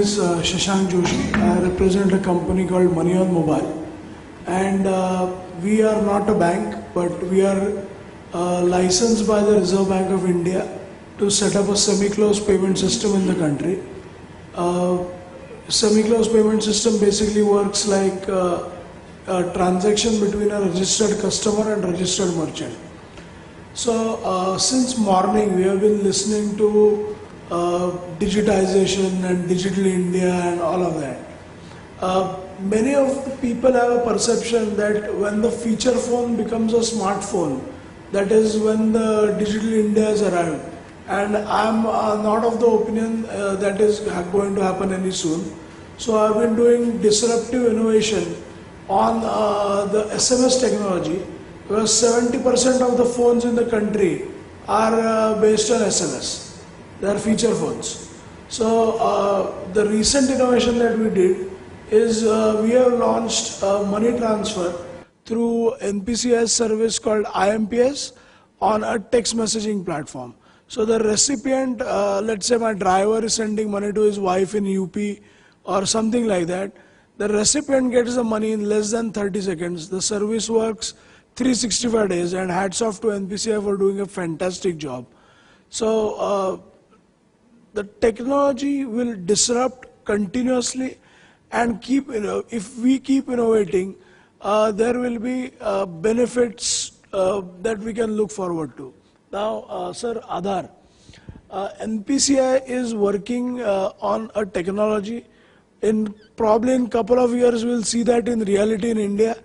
is Shashank Joshi. I represent a company called Money on Mobile, and we are not a bank, but we are licensed by the Reserve Bank of India to set up a semi-closed payment system in the country. Semi-closed payment system basically works like a transaction between a registered customer and registered merchant. So since morning we have been listening to digitization and digital India and all of that. Many of the people have a perception that when the feature phone becomes a smartphone, that is when the digital India has arrived. And I'm not of the opinion that is going to happen any soon. So I've been doing disruptive innovation on the SMS technology, because 70% of the phones in the country are based on SMS. They are feature phones. So the recent innovation that we did is we have launched money transfer through NPCI's service called IMPS on a text messaging platform. So the recipient, let's say my driver is sending money to his wife in UP or something like that. The recipient gets the money in less than 30 seconds. The service works 365 days, and hats off to NPCI for doing a fantastic job. So the technology will disrupt continuously and if we keep innovating, there will be benefits that we can look forward to. Now, Sir Aadhar, NPCI is working on a technology. Probably in couple of years we'll see that in reality in India.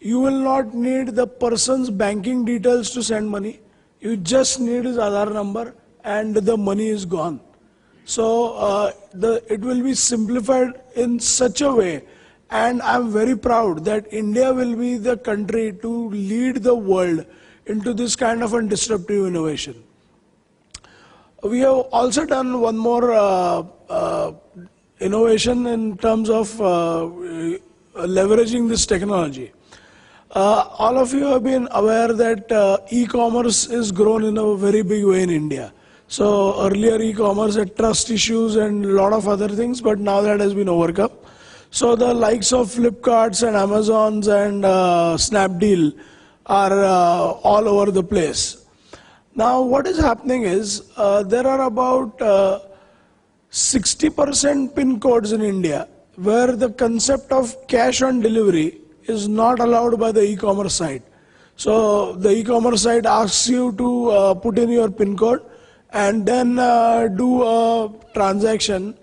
You will not need the person's banking details to send money. You just need his Aadhar number and the money is gone. So it will be simplified in such a way, and I'm very proud that India will be the country to lead the world into this kind of a disruptive innovation. We have also done one more innovation in terms of leveraging this technology. All of you have been aware that e-commerce is grown in a very big way in India. So earlier e-commerce had trust issues and a lot of other things, but now that has been overcome. So the likes of Flipkarts and Amazons and Snapdeal are all over the place. Now what is happening is there are about 60% PIN codes in India where the concept of cash on delivery is not allowed by the e-commerce site. So the e-commerce site asks you to put in your PIN code and then do a transaction.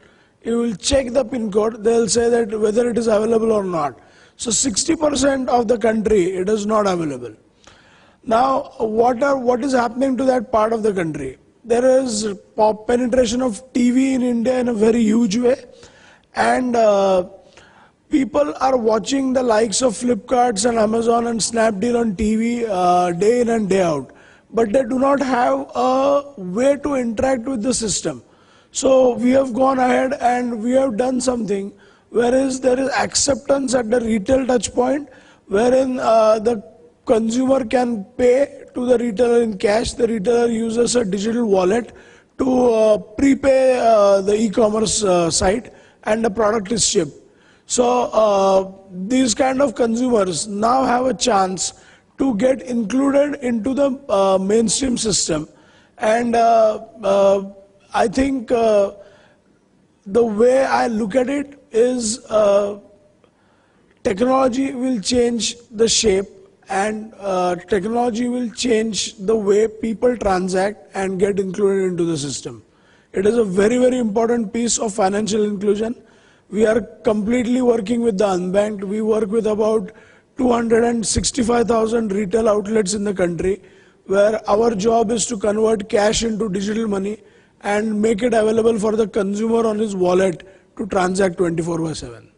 You will check the PIN code, they'll say that whether it is available or not. So 60% of the country, it is not available. Now what is happening to that part of the country? There is penetration of TV in India in a very huge way, and people are watching the likes of Flipkarts and Amazon and Snapdeal on TV day in and day out, but they do not have a way to interact with the system. So we have gone ahead and we have done something whereas there is acceptance at the retail touch point, wherein the consumer can pay to the retailer in cash. The retailer uses a digital wallet to prepay the e-commerce site, and the product is shipped. So these kind of consumers now have a chance to get included into the mainstream system, and I think the way I look at it is technology will change the shape, and technology will change the way people transact and get included into the system. It is a very, very important piece of financial inclusion. We are completely working with the unbanked. We work with about 265,000 retail outlets in the country, where our job is to convert cash into digital money and make it available for the consumer on his wallet to transact 24/7.